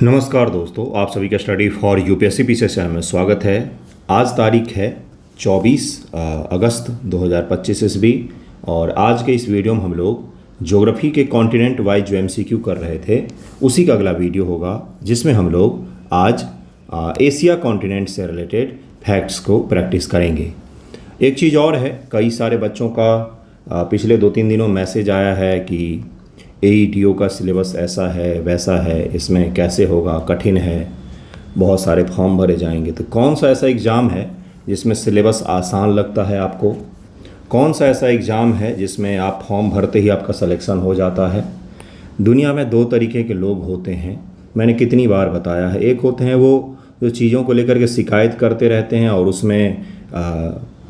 नमस्कार दोस्तों, आप सभी का study for UPSC PCS channel में स्वागत है। आज तारीख है 24 अगस्त 2025 ईस्वी और आज के इस वीडियो में हम लोग ज्योग्राफी के कॉन्टिनेंट वाइज जो एमसीक्यू कर रहे थे उसी का अगला वीडियो होगा, जिसमें हम लोग आज एशिया कॉन्टिनेंट से रिलेटेड फैक्ट्स को प्रैक्टिस करेंगे। एक चीज़ और है, कई सारे बच्चों का पिछले 2-3 दिनों मैसेज आया है कि AETO का सिलेबस ऐसा है वैसा है, इसमें कैसे होगा, कठिन है, बहुत सारे फॉर्म भरे जाएंगे। तो कौन सा ऐसा एग्ज़ाम है जिसमें सिलेबस आसान लगता है आपको? कौन सा ऐसा एग्ज़ाम है जिसमें आप फॉर्म भरते ही आपका सिलेक्शन हो जाता है? दुनिया में 2 तरीके के लोग होते हैं, मैंने कितनी बार बताया है। एक होते हैं वो जो चीज़ों को लेकर के शिकायत करते रहते हैं और उसमें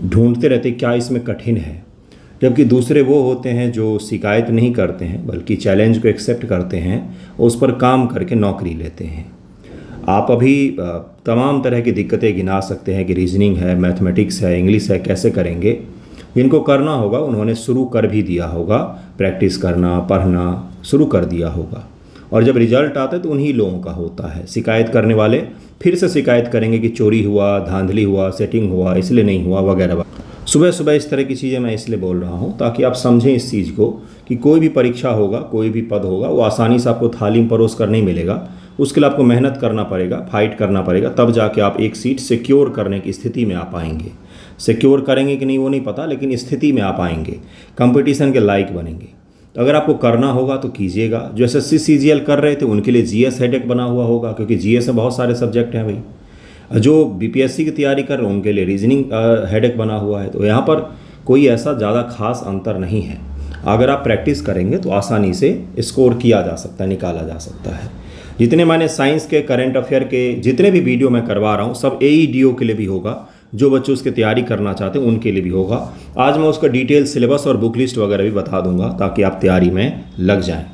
ढूंढते रहते हैं क्या इसमें कठिन है, जबकि दूसरे वो होते हैं जो शिकायत नहीं करते हैं बल्कि चैलेंज को एक्सेप्ट करते हैं, उस पर काम करके नौकरी लेते हैं। आप अभी तमाम तरह की दिक्कतें गिना सकते हैं कि रीजनिंग है, मैथमेटिक्स है, इंग्लिश है, कैसे करेंगे। जिनको करना होगा उन्होंने शुरू कर भी दिया होगा, प्रैक्टिस करना, पढ़ना शुरू कर दिया होगा, और जब रिजल्ट आता है तो उन्हीं लोगों का होता है। शिकायत करने वाले फिर से शिकायत करेंगे कि चोरी हुआ, धांधली हुआ, सेटिंग हुआ, इसलिए नहीं हुआ, वगैरह। सुबह सुबह इस तरह की चीज़ें मैं इसलिए बोल रहा हूँ ताकि आप समझें इस चीज़ को कि कोई भी परीक्षा होगा, कोई भी पद होगा, वो आसानी से आपको थाली में परोस कर नहीं मिलेगा। उसके लिए आपको मेहनत करना पड़ेगा, फाइट करना पड़ेगा, तब जाके आप एक सीट सिक्योर करने की स्थिति में आप आएंगे। सिक्योर करेंगे कि नहीं वो नहीं पता, लेकिन स्थिति में आप आएंगे, कंपटीशन के लायक बनेंगे। तो अगर आपको करना होगा तो कीजिएगा। जो SSC CGL कर रहे थे उनके लिए GS हेडेक बना हुआ होगा, क्योंकि GS में बहुत सारे सब्जेक्ट हैं भाई। जो BPSC की तैयारी कर रहे हैं उनके लिए रीजनिंग हेडेक बना हुआ है। तो यहाँ पर कोई ऐसा ज़्यादा खास अंतर नहीं है। अगर आप प्रैक्टिस करेंगे तो आसानी से स्कोर किया जा सकता है, निकाला जा सकता है। जितने मैंने साइंस के, करंट अफेयर के जितने भी वीडियो मैं करवा रहा हूँ सब AEDO के लिए भी होगा, जो बच्चे उसकी तैयारी करना चाहते हैं उनके लिए भी होगा। आज मैं उसका डिटेल सिलेबस और बुक लिस्ट वगैरह भी बता दूंगा ताकि आप तैयारी में लग जाएं।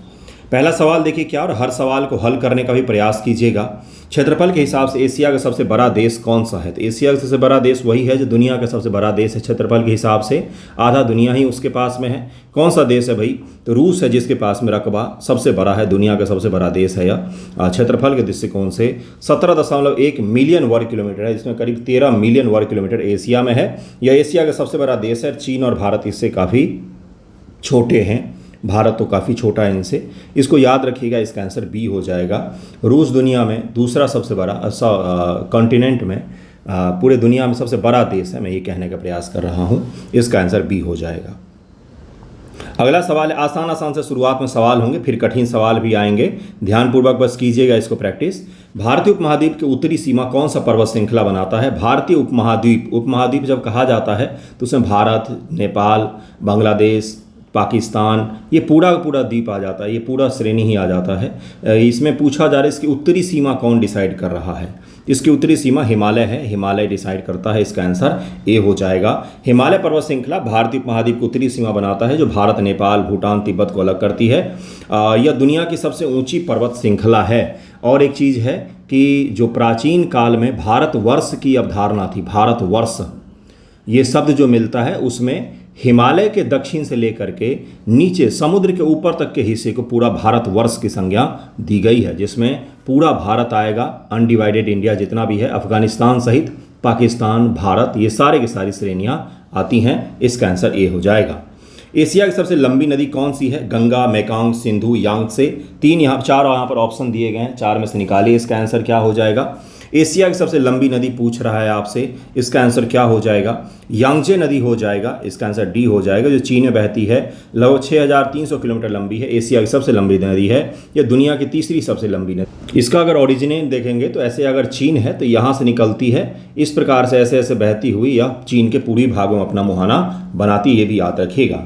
पहला सवाल देखिए क्या, और हर सवाल को हल करने का भी प्रयास कीजिएगा। क्षेत्रफल के हिसाब से एशिया का सबसे बड़ा देश कौन सा है? तो एशिया का सबसे बड़ा देश वही है जो दुनिया का सबसे बड़ा देश है। क्षेत्रफल के हिसाब से आधा दुनिया ही उसके पास में है। कौन सा देश है भाई? तो रूस है, जिसके पास में रकबा सबसे बड़ा है, दुनिया का सबसे बड़ा देश है यह। क्षेत्रफल के दृष्टिकोण से 17.1 मिलियन वर्ग किलोमीटर है, जिसमें करीब 13 मिलियन वर्ग किलोमीटर एशिया में है। यह एशिया का सबसे बड़ा देश है। चीन और भारत इससे काफ़ी छोटे हैं, भारत तो काफ़ी छोटा है इनसे। इसको याद रखिएगा, इसका आंसर बी हो जाएगा। रूस दुनिया में दूसरा सबसे बड़ा कॉन्टिनेंट में पूरे दुनिया में सबसे बड़ा देश है, मैं ये कहने का प्रयास कर रहा हूँ। इसका आंसर बी हो जाएगा। अगला सवाल है, आसान आसान से शुरुआत में सवाल होंगे, फिर कठिन सवाल भी आएंगे। ध्यानपूर्वक बस कीजिएगा इसको प्रैक्टिस। भारतीय उपमहाद्वीप की उत्तरी सीमा कौन सा पर्वत श्रृंखला बनाता है? भारतीय उपमहाद्वीप, उपमहाद्वीप जब कहा जाता है तो उसमें भारत, नेपाल, बांग्लादेश, पाकिस्तान, ये पूरा का पूरा द्वीप आ जाता है, ये पूरा श्रेणी ही आ जाता है। इसमें पूछा जा रहा है इसकी उत्तरी सीमा कौन डिसाइड कर रहा है? इसकी उत्तरी सीमा हिमालय है, हिमालय डिसाइड करता है। इसका आंसर ए हो जाएगा। हिमालय पर्वत श्रृंखला भारतीय उपमहाद्वीप की उत्तरी सीमा बनाता है, जो भारत, नेपाल, भूटान, तिब्बत को अलग करती है। यह दुनिया की सबसे ऊंची पर्वत श्रृंखला है। और एक चीज़ है कि जो प्राचीन काल में भारतवर्ष की अवधारणा थी, भारतवर्ष ये शब्द जो मिलता है उसमें हिमालय के दक्षिण से लेकर के नीचे समुद्र के ऊपर तक के हिस्से को पूरा भारतवर्ष की संज्ञा दी गई है, जिसमें पूरा भारत आएगा, अनडिवाइडेड इंडिया जितना भी है, अफगानिस्तान सहित पाकिस्तान, भारत, ये सारे की सारी श्रेणियां आती हैं। इसका आंसर ए हो जाएगा। एशिया की सबसे लंबी नदी कौन सी है? Ganga, Mekong, Sindhu, Yangtse. 4 यहाँ पर ऑप्शन दिए गए हैं, 4 में से निकालिए। इसका आंसर क्या हो जाएगा? एशिया की सबसे लंबी नदी पूछ रहा है आपसे, इसका आंसर क्या हो जाएगा? यांगजे नदी हो जाएगा। इसका आंसर डी हो जाएगा, जो चीन में बहती है, लगभग 6300 किलोमीटर लंबी है। एशिया की सबसे लंबी नदी है, यह दुनिया की तीसरी सबसे लंबी नदी। इसका अगर ओरिजिनेट देखेंगे तो ऐसे अगर चीन है तो यहाँ से निकलती है, इस प्रकार से ऐसे ऐसे बहती हुई यह चीन के पूर्वी भागों में अपना मुहाना बनाती, ये भी याद रखिएगा।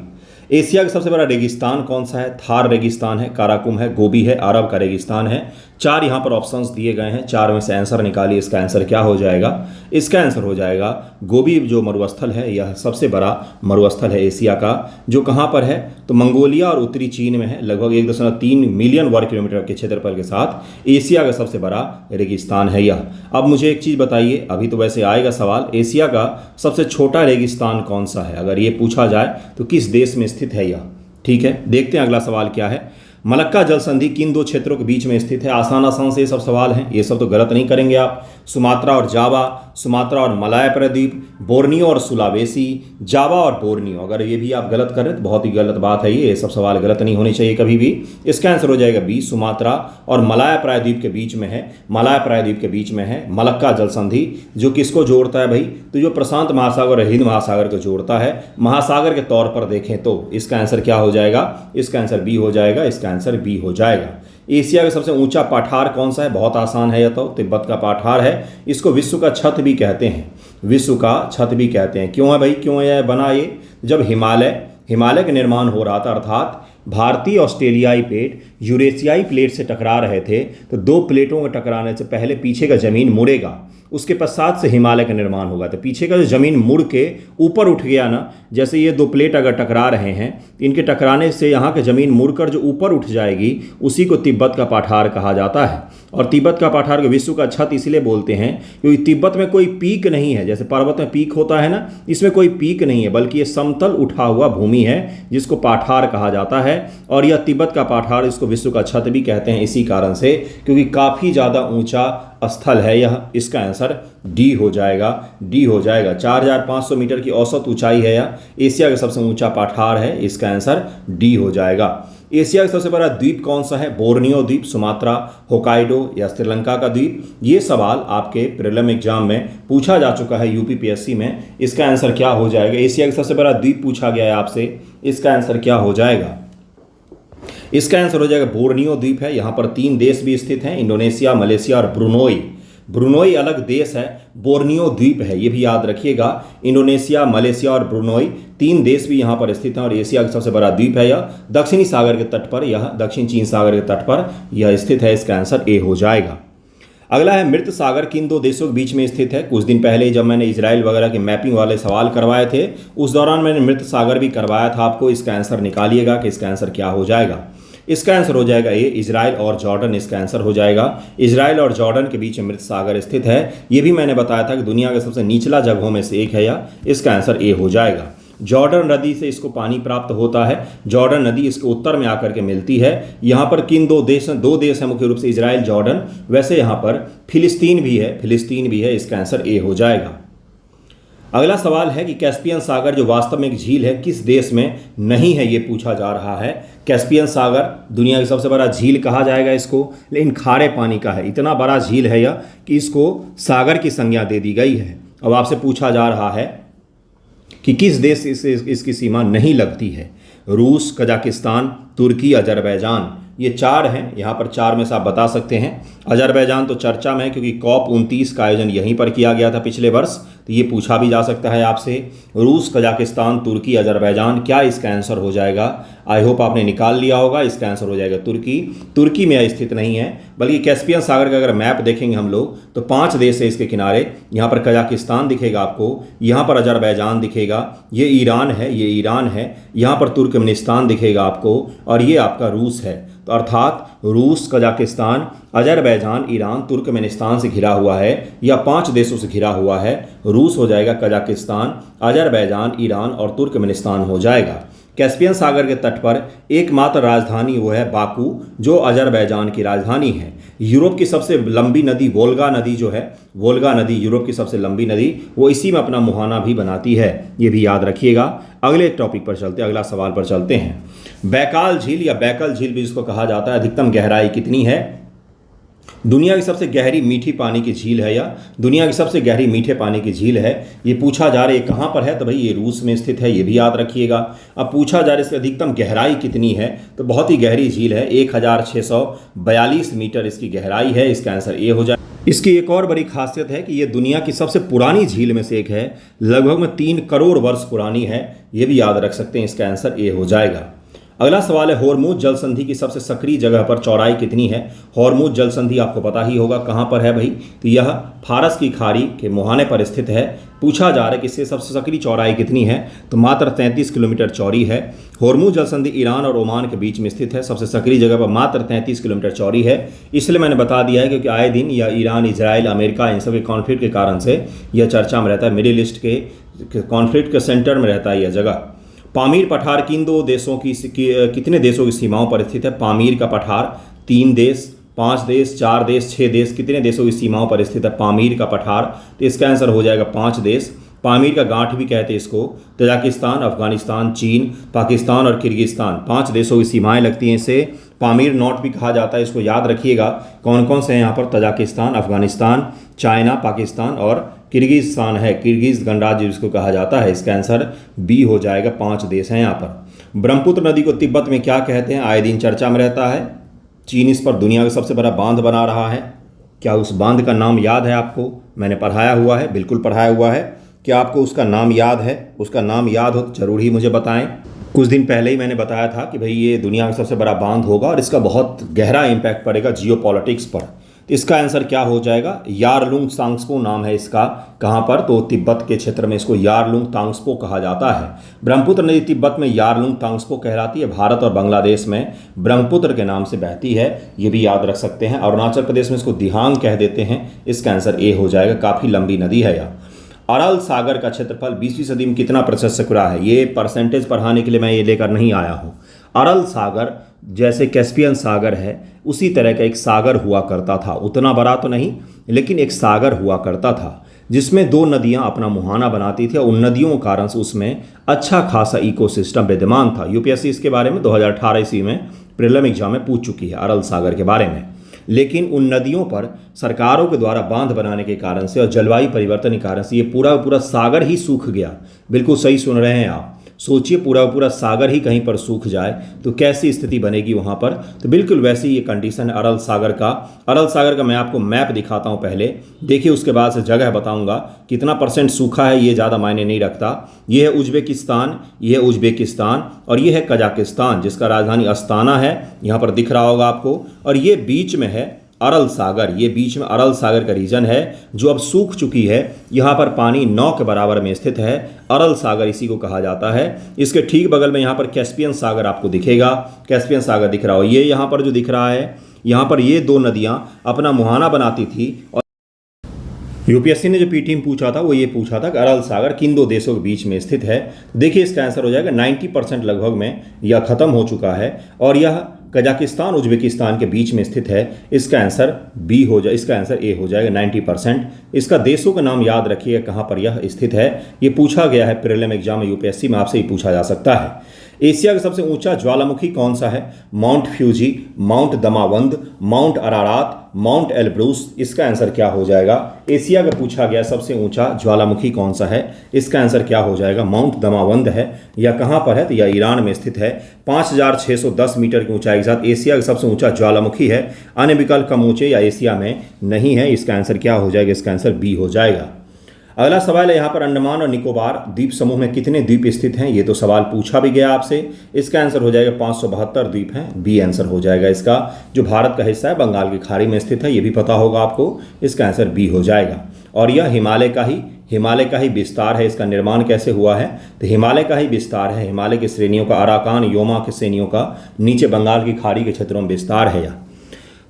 एशिया का सबसे बड़ा रेगिस्तान कौन सा है? थार रेगिस्तान है, काराकुम है, गोबी है, अरब का रेगिस्तान है। 4 यहाँ पर ऑप्शंस दिए गए हैं, 4 में से आंसर निकालिए। इसका आंसर क्या हो जाएगा? इसका आंसर हो जाएगा गोबी जो मरुस्थल है, यह सबसे बड़ा मरुस्थल है एशिया का, जो कहाँ पर है? तो मंगोलिया और उत्तरी चीन में है। लगभग 1.3 मिलियन वर्ग किलोमीटर के क्षेत्रफल के साथ एशिया का सबसे बड़ा रेगिस्तान है यह। अब मुझे एक चीज़ बताइए, अभी तो वैसे आएगा सवाल, एशिया का सबसे छोटा रेगिस्तान कौन सा है? अगर ये पूछा जाए तो किस देश में स्थित है यह? ठीक है, देखते हैं अगला सवाल क्या है। मलक्का जल संधि किन दो क्षेत्रों के बीच में स्थित है? आसान आसान से ये सब सवाल हैं, ये सब तो गलत नहीं करेंगे आप। सुमात्रा और जावा, सुमात्रा और मलाय प्रायद्वीप, बोर्नियो और सुलावेसी, जावा और बोर्नियो। अगर ये भी आप गलत कर रहे हैं तो बहुत ही गलत बात है, ये सब सवाल गलत नहीं होने चाहिए कभी भी। इसका आंसर हो जाएगा बी, सुमात्रा और मलाय प्रायद्वीप के बीच में है, मलाय प्रायद्वीप के बीच में है मलक्का जल संधि, जो किसको जोड़ता है भाई? तो जो प्रशांत महासागर और हिंद महासागर को जोड़ता है। महासागर के तौर पर देखें तो इसका आंसर क्या हो जाएगा? इसका आंसर बी हो जाएगा, इसका आंसर बी हो जाएगा। एशिया का सबसे ऊंचा पठार कौन सा है? बहुत आसान है, यह तो तिब्बत का पठार है। इसको विश्व का छत भी कहते हैं, विश्व का छत भी कहते हैं। क्यों है भाई, क्यों है बना ये? जब हिमालय का निर्माण हो रहा था, अर्थात भारतीय ऑस्ट्रेलियाई प्लेट यूरेशियाई प्लेट से टकरा रहे थे, तो दो प्लेटों के टकराने से पहले पीछे का जमीन मुड़ेगा, उसके पश्चात से हिमालय का निर्माण होगा। तो पीछे का जो जमीन मुड़ के ऊपर उठ गया ना, जैसे ये दो प्लेट अगर टकरा रहे हैं, इनके टकराने से यहाँ की जमीन मुड़कर जो ऊपर उठ जाएगी, उसी को तिब्बत का पठार कहा जाता है। और तिब्बत का पठार को विश्व का छत इसलिए बोलते हैं क्योंकि तिब्बत में कोई पीक नहीं है, जैसे पर्वत में पीक होता है ना, इसमें कोई पीक नहीं है, बल्कि ये समतल उठा हुआ भूमि है, जिसको पठार कहा जाता है। और यह तिब्बत का पठार, इसको विश्व का छत भी कहते हैं इसी कारण से, क्योंकि काफ़ी ज़्यादा ऊंचा स्थल है यह। इसका आंसर डी हो जाएगा, डी हो जाएगा। 4500 मीटर की औसत ऊंचाई है यह, एशिया का सबसे ऊंचा पठार है, इसका आंसर डी हो जाएगा। एशिया का सबसे बड़ा द्वीप कौन सा है? बोर्नियो द्वीप, सुमात्रा, होकाइडो या श्रीलंका का द्वीप? ये सवाल आपके प्रीलिम एग्जाम में पूछा जा चुका है यूपीपीएससी में। इसका आंसर क्या हो जाएगा? एशिया का सबसे बड़ा द्वीप पूछा गया है आपसे, इसका आंसर क्या हो जाएगा? इसका आंसर हो जाएगा बोर्नियो द्वीप है। यहाँ पर 3 देश भी स्थित हैं, इंडोनेशिया, मलेशिया और ब्रुनोई। ब्रुनोई अलग देश है, बोर्नियो द्वीप है, ये भी याद रखिएगा। इंडोनेशिया, मलेशिया और ब्रुनोई 3 देश भी यहाँ पर स्थित हैं और एशिया का सबसे बड़ा द्वीप है यह। दक्षिणी सागर के तट पर, यह दक्षिण चीन सागर के तट पर यह स्थित है, इसका आंसर ए हो जाएगा। अगला है मृत सागर किन दो देशों के बीच में स्थित है? कुछ दिन पहले जब मैंने इजराइल वगैरह के मैपिंग वाले सवाल करवाए थे, उस दौरान मैंने मृत सागर भी करवाया था आपको। इसका आंसर निकालिएगा कि इसका आंसर क्या हो जाएगा। इसका आंसर हो जाएगा ए, इजराइल और जॉर्डन, इसका आंसर हो जाएगा। इजराइल और जॉर्डन के बीच में मृत सागर स्थित है। ये भी मैंने बताया था कि दुनिया के सबसे निचला जगहों में से एक है यह, इसका आंसर ए हो जाएगा। जॉर्डन नदी से इसको पानी प्राप्त होता है, जॉर्डन नदी इसके उत्तर में आकर के मिलती है। यहाँ पर किन दो देश हैं मुख्य रूप से? Israel, Jordan. वैसे यहाँ पर फिलिस्तीन भी है, इसका आंसर ए हो जाएगा। अगला सवाल है कि कैस्पियन सागर जो वास्तव में एक झील है, किस देश में नहीं है, ये पूछा जा रहा है। कैस्पियन सागर दुनिया का सबसे बड़ा झील कहा जाएगा इसको, लेकिन खारे पानी का है। इतना बड़ा झील है यह कि इसको सागर की संज्ञा दे दी गई है। अब आपसे पूछा जा रहा है कि किस देश से इसकी सीमा नहीं लगती है? रूस, कजाकिस्तान, तुर्की, अजरबैजान। ये 4 हैं, यहाँ पर 4 में से आप बता सकते हैं। अजरबैजान तो चर्चा में है क्योंकि COP29 का आयोजन यहीं पर किया गया था पिछले वर्ष, तो ये पूछा भी जा सकता है आपसे। रूस, कजाकिस्तान, तुर्की, अजरबैजान, क्या इसका आंसर हो जाएगा? आई होप आपने निकाल लिया होगा। इसका आंसर हो जाएगा तुर्की। तुर्की में स्थित नहीं है, बल्कि कैस्पियन सागर का अगर मैप देखेंगे हम लोग तो 5 देश है इसके किनारे। यहाँ पर कजाकिस्तान दिखेगा आपको, यहाँ पर अजरबैजान दिखेगा, ये ईरान है, यहाँ पर तुर्कमेनिस्तान दिखेगा आपको, और ये आपका रूस है। तो अर्थात रूस, कजाकिस्तान, अजरबैजान, ईरान, तुर्कमेनिस्तान से घिरा हुआ है, या 5 देशों से घिरा हुआ है। रूस हो जाएगा, कजाकिस्तान, अजरबैजान, ईरान और तुर्कमेनिस्तान हो जाएगा। कैस्पियन सागर के तट पर एकमात्र राजधानी वो है बाकू, जो अजरबैजान की राजधानी है। यूरोप की सबसे लंबी नदी वोल्गा नदी जो है, वोल्गा नदी यूरोप की सबसे लंबी नदी, वो इसी में अपना मुहाना भी बनाती है, ये भी याद रखिएगा। अगले टॉपिक पर चलते हैं, अगला सवाल पर चलते हैं। बैकाल झील या बैकल झील भी इसको कहा जाता है, अधिकतम गहराई कितनी है? दुनिया की सबसे गहरी मीठी पानी की झील है, या दुनिया की सबसे गहरी मीठे पानी की झील है। ये पूछा जा रहा है कहाँ पर है, तो भाई ये रूस में स्थित है, ये भी याद रखिएगा। अब पूछा जा रहा है इसकी अधिकतम गहराई कितनी है, तो बहुत ही गहरी झील है, 1642 मीटर इसकी गहराई है, इसका आंसर ए हो जाए। इसकी एक और बड़ी खासियत है कि ये दुनिया की सबसे पुरानी झील में से एक है, लगभग में 3 करोड़ वर्ष पुरानी है, ये भी याद रख सकते हैं, इसका आंसर ए हो जाएगा। अगला सवाल है हॉर्मुज जल संधि की सबसे सक्रिय जगह पर चौड़ाई कितनी है? हॉर्मुज जल संधि आपको पता ही होगा कहाँ पर है भाई, तो यह फारस की खाड़ी के मुहाने पर स्थित है। पूछा जा रहा है कि इससे सबसे सक्रिय चौड़ाई कितनी है, तो मात्र 33 किलोमीटर चौड़ी है। हॉर्मुज जल संधि ईरान और ओमान के बीच में स्थित है, सबसे सक्रिय जगह पर मात्र 33 किलोमीटर चौड़ी है। इसलिए मैंने बता दिया है क्योंकि आए दिन यह ईरान, इजराइल, अमेरिका, इन सब के कॉन्फ्लिक्ट के कारण से यह चर्चा में रहता है, मिडिल ईस्ट के कॉन्फ्लिक्ट के सेंटर में रहता है यह जगह। पामीर पठार किन दो देशों कितने देशों की सीमाओं पर स्थित है? पामीर का पठार 3 देश, 5 देश, 4 देश, 6 देश, कितने देशों की सीमाओं पर स्थित है पामीर का पठार? तो इसका आंसर हो जाएगा 5 देश। पामीर का गांठ भी कहते हैं इसको। तजाकिस्तान, अफगानिस्तान, चीन, पाकिस्तान और किर्गिस्तान, 5 देशों की सीमाएं लगती हैं इसे। पामीर नॉट भी कहा जाता है, इसको याद रखिएगा। कौन कौन से हैं यहाँ पर? तजाकिस्तान, अफगानिस्तान, चाइना, पाकिस्तान और किर्गिस्तान है, किर्गिज गणराज्य जिसको कहा जाता है। इसका आंसर बी हो जाएगा, 5 देश हैं यहाँ पर। ब्रह्मपुत्र नदी को तिब्बत में क्या कहते हैं? आए दिन चर्चा में रहता है। चीन इस पर दुनिया का सबसे बड़ा बांध बना रहा है। क्या उस बांध का नाम याद है आपको? मैंने पढ़ाया हुआ है, बिल्कुल पढ़ाया हुआ है। क्या आपको उसका नाम याद है? उसका नाम याद हो तो जरूर ही मुझे बताएं। कुछ दिन पहले ही मैंने बताया था कि भाई ये दुनिया का सबसे बड़ा बांध होगा और इसका बहुत गहरा इम्पैक्ट पड़ेगा जियो पॉलिटिक्स पर। तो इसका आंसर क्या हो जाएगा? यारलुंग तांग्सपो नाम है इसका। कहाँ पर? तो तिब्बत के क्षेत्र में इसको यारलुंग तांग्सपो कहा जाता है। ब्रह्मपुत्र नदी तिब्बत में यारलुंग तांग्सपो कहलाती है। भारत और बांग्लादेश में ब्रह्मपुत्र के नाम से बहती है, ये भी याद रख सकते हैं। अरुणाचल प्रदेश में इसको दिहांग कह देते हैं। इसका आंसर ए हो जाएगा, काफ़ी लंबी नदी है यह। अरल सागर का क्षेत्रफल 20वीं सदी में कितना प्रतिशत से खुला है? ये परसेंटेज पढ़ाने के लिए मैं ये लेकर नहीं आया हूँ। अरल सागर जैसे कैस्पियन सागर है उसी तरह का एक सागर हुआ करता था, उतना बड़ा तो नहीं लेकिन एक सागर हुआ करता था जिसमें 2 नदियां अपना मुहाना बनाती थी और उन नदियों के कारण से उसमें अच्छा खासा इकोसिस्टम विद्यमान था। यूपीएससी इसके बारे में 2018 ईस्वी में प्रीलिम एग्जाम में पूछ चुकी है अरल सागर के बारे में। लेकिन उन नदियों पर सरकारों के द्वारा बांध बनाने के कारण से और जलवायु परिवर्तन के कारण से ये पूरा सागर ही सूख गया। बिल्कुल सही सुन रहे हैं आप। सोचिए पूरा सागर ही कहीं पर सूख जाए तो कैसी स्थिति बनेगी वहाँ पर। तो बिल्कुल वैसी ये कंडीशन है अरल सागर का। अरल सागर का मैं आपको मैप दिखाता हूँ पहले, देखिए उसके बाद से जगह बताऊँगा। कितना % सूखा है ये ज़्यादा मायने नहीं रखता। ये है उज्बेकिस्तान, ये है उज्बेकिस्तान और ये है कजाकिस्तान जिसका राजधानी अस्ताना है, यहाँ पर दिख रहा होगा आपको। और ये बीच में है अरल सागर, ये बीच में अरल सागर का रीजन है जो अब सूख चुकी है। यहाँ पर पानी 9 के बराबर में स्थित है। अरल सागर इसी को कहा जाता है। इसके ठीक बगल में यहाँ पर कैस्पियन सागर आपको दिखेगा। कैस्पियन सागर दिख रहा हो, ये यहाँ पर जो दिख रहा है, यहाँ पर ये 2 नदियाँ अपना मुहाना बनाती थी। और यूपीएससी ने जो पीटी में पूछा था वो ये पूछा था कि अरल सागर किन 2 देशों के बीच में स्थित है। देखिए इसका आंसर हो जाएगा 90% लगभग में यह खत्म हो चुका है और यह कजाकिस्तान उज्बेकिस्तान के बीच में स्थित है। इसका आंसर बी हो जाए, इसका आंसर ए हो जाएगा 90%। इसका देशों का नाम याद रखिएगा कहाँ पर यह स्थित है। ये पूछा गया है प्रीलिम एग्जाम में, यूपीएससी में आपसे ही पूछा जा सकता है। एशिया का सबसे ऊंचा ज्वालामुखी कौन सा है? Mount Fuji, Mount Damavand, Mount Ararat, Mount Elbrus. इसका आंसर क्या हो जाएगा? एशिया का पूछा गया सबसे ऊंचा ज्वालामुखी कौन सा है? इसका आंसर क्या हो जाएगा? माउंट दमावंद है। यह कहाँ पर है? तो यह ईरान में स्थित है। 5610 मीटर की ऊंचाई के साथ एशिया का सबसे ऊंचा ज्वालामुखी है। अन्य विकल्प कम ऊंचे या एशिया में नहीं है। इसका आंसर क्या हो जाएगा? इसका आंसर बी हो जाएगा। अगला सवाल है यहाँ पर अंडमान और निकोबार द्वीप समूह में कितने द्वीप स्थित हैं? ये तो सवाल पूछा भी गया आपसे। इसका आंसर हो जाएगा 572 द्वीप हैं। बी आंसर हो जाएगा इसका। जो भारत का हिस्सा है बंगाल की खाड़ी में स्थित है, ये भी पता होगा आपको। इसका आंसर बी हो जाएगा। और यह हिमालय का ही विस्तार है। इसका निर्माण कैसे हुआ है? तो हिमालय का ही विस्तार है। हिमालय की श्रेणियों का, अराकान योमा की श्रेणियों का नीचे बंगाल की खाड़ी के क्षेत्रों में विस्तार है यह।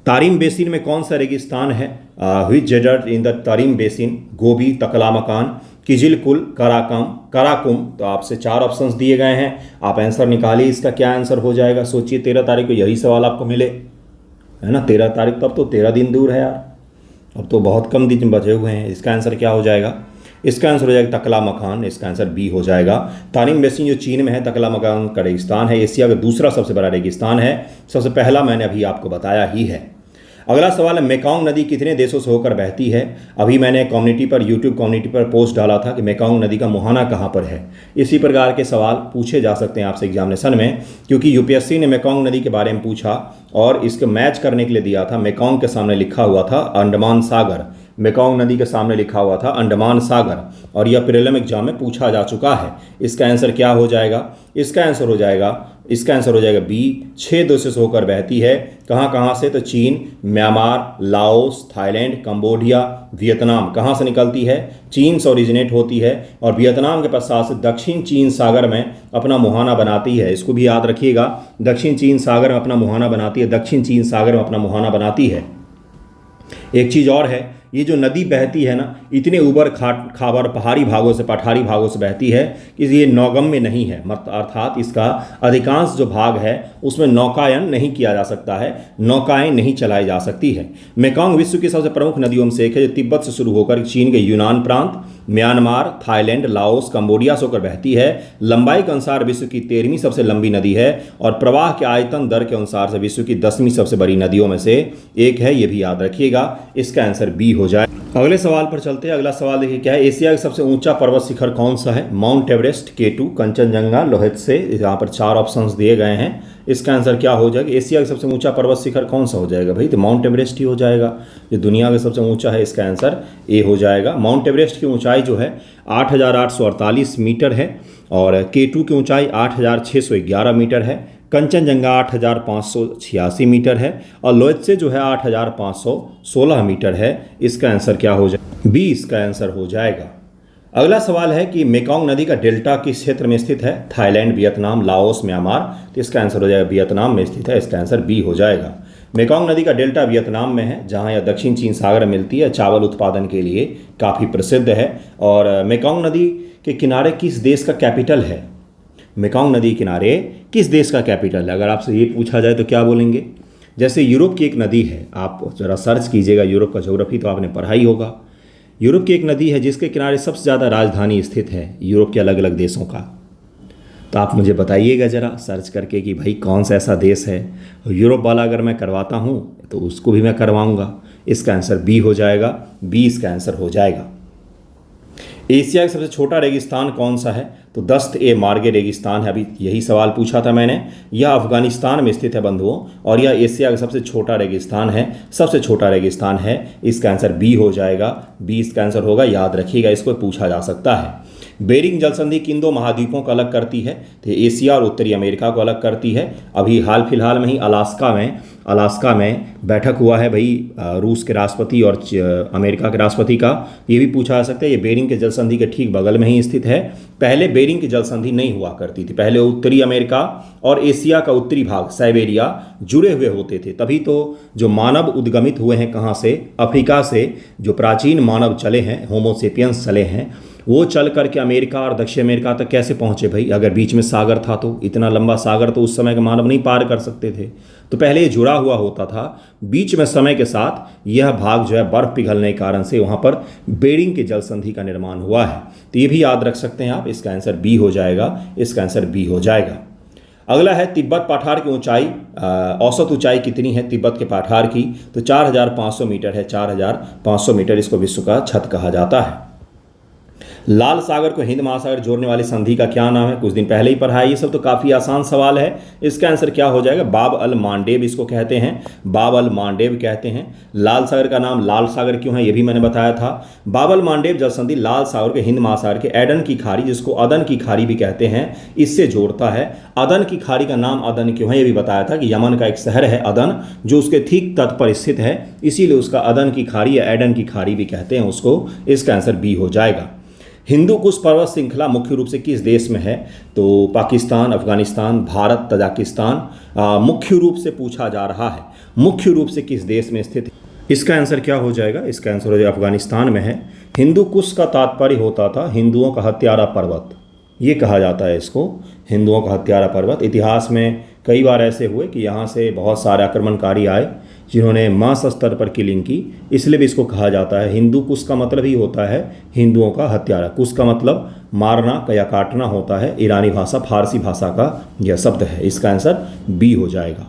तारिम बेसिन में कौन सा रेगिस्तान है? Which desert in the Tarim basin? Gobi, Taklamakan, Kyzylkum, Karakum. तो आपसे 4 ऑप्शंस दिए गए हैं, आप आंसर निकालिए। इसका क्या आंसर हो जाएगा? सोचिए 13 तारीख को यही सवाल आपको मिले, है ना। 13 तारीख तो अब तो 13 दिन दूर है यार, अब तो बहुत कम दिन बचे हुए हैं। इसका आंसर क्या हो जाएगा? इसका आंसर हो जाएगा तकलामकान। इसका आंसर बी हो जाएगा। तारिम बेसिन जो चीन में है, तकलामकान का रेगिस्तान है, एशिया का दूसरा सबसे बड़ा रेगिस्तान है। सबसे पहला मैंने अभी आपको बताया ही है। अगला सवाल है मेकॉन्ग नदी कितने देशों से होकर बहती है? अभी मैंने कम्युनिटी पर, यूट्यूब कम्युनिटी पर पोस्ट डाला था कि मेकॉन्ग नदी का मुहाना कहाँ पर है। इसी प्रकार के सवाल पूछे जा सकते हैं आपसे एग्जामिनेशन में, क्योंकि यूपीएससी ने मेकॉन्ग नदी के बारे में पूछा और इसको मैच करने के लिए दिया था। मेकॉन्ग के सामने लिखा हुआ था अंडमान सागर, मेकॉन्ग नदी के सामने लिखा हुआ था अंडमान सागर, और यह प्रीलिम एग्जाम में पूछा जा चुका है। इसका आंसर क्या हो जाएगा? इसका आंसर हो जाएगा बी। 6 देशों से होकर बहती है। कहाँ से? तो चीन, Myanmar, Laos, Thailand, Cambodia, Vietnam. कहाँ से निकलती है? चीन से ओरिजिनेट होती है और वियतनाम के पश्चात से दक्षिण चीन सागर में अपना मुहाना बनाती है। इसको भी याद रखिएगा, दक्षिण चीन सागर में अपना मुहाना बनाती है। दक्षिण चीन सागर में अपना मुहाना बनाती है। एक चीज़ और है ये जो नदी बहती है ना, इतने ऊबड़ खाबड़ पहाड़ी भागों से, पठारी भागों से बहती है कि ये नौगम्य नहीं है, अर्थात इसका अधिकांश जो भाग है उसमें नौकायन नहीं किया जा सकता है, नौकाएं नहीं चलाई जा सकती है। मेकॉन्ग विश्व की सबसे प्रमुख नदियों में से एक है, जो तिब्बत से शुरू होकर चीन के यूनान प्रांत, म्यांमार, थाईलैंड, लाओस, कंबोडिया से होकर बहती है। लंबाई के अनुसार विश्व की 13वीं सबसे लंबी नदी है और प्रवाह के आयतन दर के अनुसार से विश्व की 10वीं सबसे बड़ी नदियों में से एक है। ये भी याद रखिएगा। इसका आंसर बी हो जाए। अगले सवाल पर चलते हैं। अगला सवाल देखिए क्या है। एशिया का सबसे ऊंचा पर्वत शिखर कौन सा है? Mount Everest, K2, Kanchenjunga, Lhotse. यहाँ पर 4 ऑप्शंस दिए गए हैं। इसका आंसर क्या हो जाएगा? एशिया का सबसे ऊंचा पर्वत शिखर कौन सा हो जाएगा भाई? तो माउंट एवरेस्ट ही हो जाएगा। जो दुनिया का सबसे ऊंचा है, इसका आंसर ए हो जाएगा। माउंट एवरेस्ट की ऊंचाई जो है 8,848 मीटर है और K2 की ऊंचाई 8,611 मीटर है। कंचनजंगा 8,586 मीटर है और लोहेत्से जो है 8,516 मीटर है। इसका आंसर क्या हो जाएगा? बी इसका आंसर हो जाएगा। अगला सवाल है कि मेकॉन्ग नदी का डेल्टा किस क्षेत्र में स्थित है? Thailand, Vietnam, Laos, Myanmar. तो इसका आंसर हो जाएगा वियतनाम में स्थित है। इसका आंसर बी हो जाएगा। मेकॉन्ग नदी का डेल्टा वियतनाम में है, जहां यह दक्षिण चीन सागर में मिलती है। चावल उत्पादन के लिए काफ़ी प्रसिद्ध है। और मेकॉन्ग नदी के किनारे किस देश का कैपिटल है? मेकॉन्ग नदी किनारे किस देश का कैपिटल है? अगर आपसे ये पूछा जाए तो क्या बोलेंगे? जैसे यूरोप की एक नदी है, आप जरा सर्च कीजिएगा, यूरोप का ज्योग्राफी तो आपने पढ़ा ही होगा। यूरोप की एक नदी है जिसके किनारे सबसे ज़्यादा राजधानी स्थित है यूरोप के अलग अलग देशों का। तो आप मुझे बताइएगा ज़रा सर्च करके कि भाई कौन सा ऐसा देश है। यूरोप वाला अगर मैं करवाता हूँ तो उसको भी मैं करवाऊँगा। इसका आंसर बी हो जाएगा। बी इसका आंसर हो जाएगा। एशिया का सबसे छोटा रेगिस्तान कौन सा है? तो दस्त-ए-मार्गे रेगिस्तान है। अभी यही सवाल पूछा था मैंने। यह अफगानिस्तान में स्थित है बंधुओं और यह एशिया का सबसे छोटा रेगिस्तान है। सबसे छोटा रेगिस्तान है। इसका आंसर बी हो जाएगा। बी इसका आंसर होगा। याद रखिएगा, इसको पूछा जा सकता है। बेरिंग जल संधि किन दो महाद्वीपों को अलग करती है? तो एशिया और उत्तरी अमेरिका को अलग करती है। अभी हाल फिलहाल में ही अलास्का में बैठक हुआ है भाई, रूस के राष्ट्रपति और अमेरिका के राष्ट्रपति का। ये भी पूछा जा सकता है। ये बेरिंग के जल संधि के ठीक बगल में ही स्थित है। पहले बेरिंग की जल संधि नहीं हुआ करती थी। पहले उत्तरी अमेरिका और एशिया का उत्तरी भाग साइबेरिया जुड़े हुए होते थे। तभी तो जो मानव उद्गमित हुए हैं, कहाँ से? अफ्रीका से जो प्राचीन मानव चले हैं, होमोसेपियंस चले हैं, वो चल करके अमेरिका और दक्षिण अमेरिका तक कैसे पहुँचे भाई? अगर बीच में सागर था तो इतना लंबा सागर तो उस समय के मानव नहीं पार कर सकते थे। तो पहले ये जुड़ा हुआ होता था। बीच में समय के साथ यह भाग जो है बर्फ पिघलने के कारण से वहाँ पर बेरिंग के जल संधि का निर्माण हुआ है। तो ये भी याद रख सकते हैं आप। इसका आंसर बी हो जाएगा। इसका आंसर बी हो जाएगा। अगला है तिब्बत पठार की ऊंचाई, औसत ऊंचाई कितनी है तिब्बत के पठार की? तो 4,500 मीटर है। 4,500 मीटर। इसको विश्व का छत कहा जाता है। लाल सागर को हिंद महासागर जोड़ने वाली संधि का क्या नाम है? कुछ दिन पहले ही पढ़ा है। ये सब तो काफ़ी आसान सवाल है। इसका आंसर क्या हो जाएगा? बाब अल मांडेब इसको कहते हैं। बाब अल मांडेब कहते हैं। लाल सागर का नाम लाल सागर क्यों है, ये भी मैंने बताया था। बाब अल मांडेब जल संधि लाल सागर के हिंद महासागर के एडन की खाड़ी, जिसको अदन की खाड़ी भी कहते हैं, इससे जोड़ता है। अदन की खाड़ी का नाम अदन क्यों है, ये भी बताया था कि यमन का एक शहर है अदन, जो उसके ठीक तट पर स्थित है, इसीलिए उसका अदन की खाड़ी या एडन की खाड़ी भी कहते हैं उसको। इसका आंसर बी हो जाएगा। हिंदू कुश पर्वत श्रृंखला मुख्य रूप से किस देश में है? तो पाकिस्तान, अफगानिस्तान, भारत, तजाकिस्तान। मुख्य रूप से पूछा जा रहा है, मुख्य रूप से किस देश में स्थित है? इसका आंसर क्या हो जाएगा? इसका आंसर हो जाएगा अफगानिस्तान में है। हिंदू कुश का तात्पर्य होता था हिंदुओं का हत्यारा पर्वत, ये कहा जाता है इसको, हिंदुओं का हत्यारा पर्वत। इतिहास में कई बार ऐसे हुए कि यहाँ से बहुत सारे आक्रमणकारी आए जिन्होंने मास स्तर पर किलिंग की, इसलिए भी इसको कहा जाता है। हिंदू कुश का मतलब ही होता है हिंदुओं का हत्यारा। कुश का मतलब मारना या काटना होता है। ईरानी भाषा, फारसी भाषा का यह शब्द है। इसका आंसर बी हो जाएगा।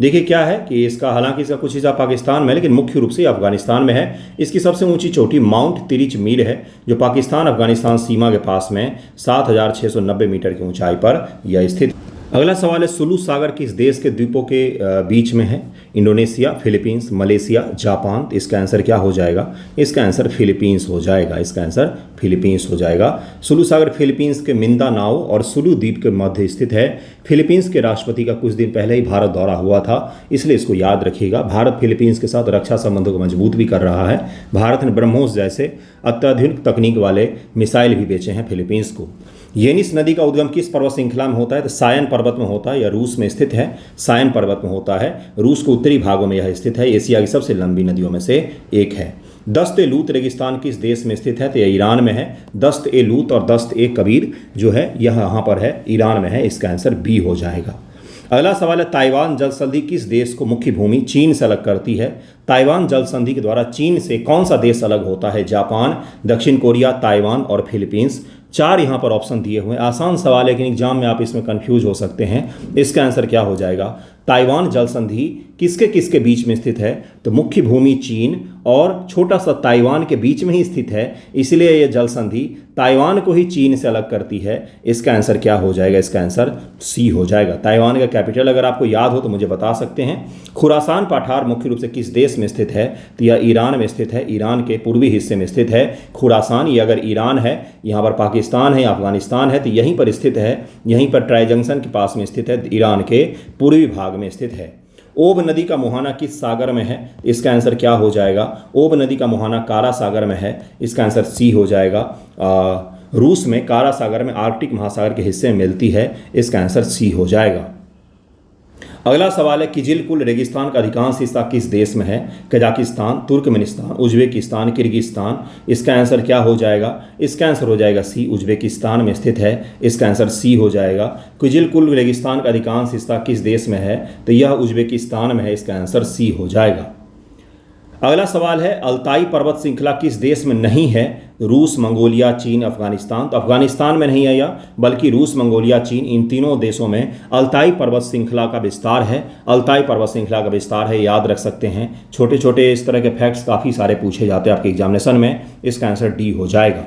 देखिए क्या है कि इसका, हालांकि इसका कुछ हिस्सा पाकिस्तान में है लेकिन मुख्य रूप से अफगानिस्तान में है। इसकी सबसे ऊंची चोटी माउंट तिरिच मीर है, जो पाकिस्तान अफगानिस्तान सीमा के पास में 7,690 मीटर की ऊंचाई पर यह स्थित। अगला सवाल है सुलू सागर किस देश के द्वीपों के बीच में है? Indonesia, Philippines, Malaysia, Japan. इसका आंसर क्या हो जाएगा? इसका आंसर फिलीपींस हो जाएगा। इसका आंसर फिलीपींस हो जाएगा। सुलू सागर फिलीपींस के मिंदानाओ और सुलू द्वीप के मध्य स्थित है। फिलीपींस के राष्ट्रपति का कुछ दिन पहले ही भारत दौरा हुआ था, इसलिए इसको याद रखिएगा। भारत फिलीपींस के साथ रक्षा संबंधों को मजबूत भी कर रहा है। भारत ने ब्रह्मोस जैसे अत्याधुनिक तकनीक वाले मिसाइल भी बेचे हैं फिलीपींस को। येनिस नदी का उद्गम किस पर्वत श्रृंखला में होता है? तो सायन पर्वत में होता है, या रूस में स्थित है। सायन पर्वत में होता है। रूस के उत्तरी भागों में यह स्थित है। एशिया की सबसे लंबी नदियों में से एक है। दस्त-ए-लूत रेगिस्तान किस देश में स्थित है? तो यह ईरान में है। दस्त-ए-लूत और दस्त-ए-कबीर जो है यह यहाँ पर है, ईरान में है। इसका आंसर बी हो जाएगा। अगला सवाल है, ताइवान जल संधि किस देश को मुख्य भूमि चीन से अलग करती है? ताइवान जल संधि के द्वारा चीन से कौन सा देश अलग होता है? जापान, दक्षिण कोरिया, ताइवान और फिलीपींस। 4 यहाँ पर ऑप्शन दिए हुए हैं। आसान सवाल है लेकिन एग्जाम में आप इसमें कंफ्यूज हो सकते हैं। इसका आंसर क्या हो जाएगा? ताइवान जल संधि किसके किसके बीच में स्थित है? तो मुख्य भूमि चीन और छोटा सा ताइवान के बीच में ही स्थित है, इसलिए यह जल संधि ताइवान को ही चीन से अलग करती है। इसका आंसर क्या हो जाएगा? इसका आंसर सी हो जाएगा। ताइवान का कैपिटल अगर आपको याद हो तो मुझे बता सकते हैं। खुरासान पठार मुख्य रूप से किस देश में स्थित है? तो यह ईरान में स्थित है। ईरान के पूर्वी हिस्से में स्थित है खुरासान। ये अगर ईरान है, यहाँ पर पाकिस्तान है, अफगानिस्तान है, तो यहीं पर स्थित है। यहीं पर ट्राई जंक्शन के पास में स्थित है, ईरान के पूर्वी भाग में स्थित है। ओब नदी का मुहाना किस सागर में है? इसका आंसर क्या हो जाएगा? ओब नदी का मुहाना कारा सागर में है। इसका आंसर सी हो जाएगा। रूस में कारा सागर में आर्कटिक महासागर के हिस्से में मिलती है। इसका आंसर सी हो जाएगा। अगला सवाल है, किजिल-कुल रेगिस्तान का अधिकांश हिस्सा किस देश में है? Kazakhstan, Turkmenistan, Uzbekistan, Kyrgyzstan. इसका आंसर क्या हो जाएगा? इसका आंसर हो जाएगा सी, उज्बेकिस्तान में स्थित है। इसका आंसर सी हो जाएगा। किजिल-कुल रेगिस्तान का अधिकांश हिस्सा किस देश में है? तो यह उज्बेकिस्तान में है। इसका आंसर सी हो जाएगा। अगला सवाल है, अल्ताई पर्वत श्रृंखला किस देश में नहीं है? रूस, मंगोलिया, चीन, अफगानिस्तान। तो अफगानिस्तान में नहीं है यह, बल्कि रूस, मंगोलिया, चीन, इन तीनों देशों में अल्ताई पर्वत श्रृंखला का विस्तार है। अल्ताई पर्वत श्रृंखला का विस्तार है, याद रख सकते हैं। छोटे छोटे इस तरह के फैक्ट्स काफ़ी सारे पूछे जाते हैं आपके एग्जामिनेशन में। इसका आंसर डी हो जाएगा।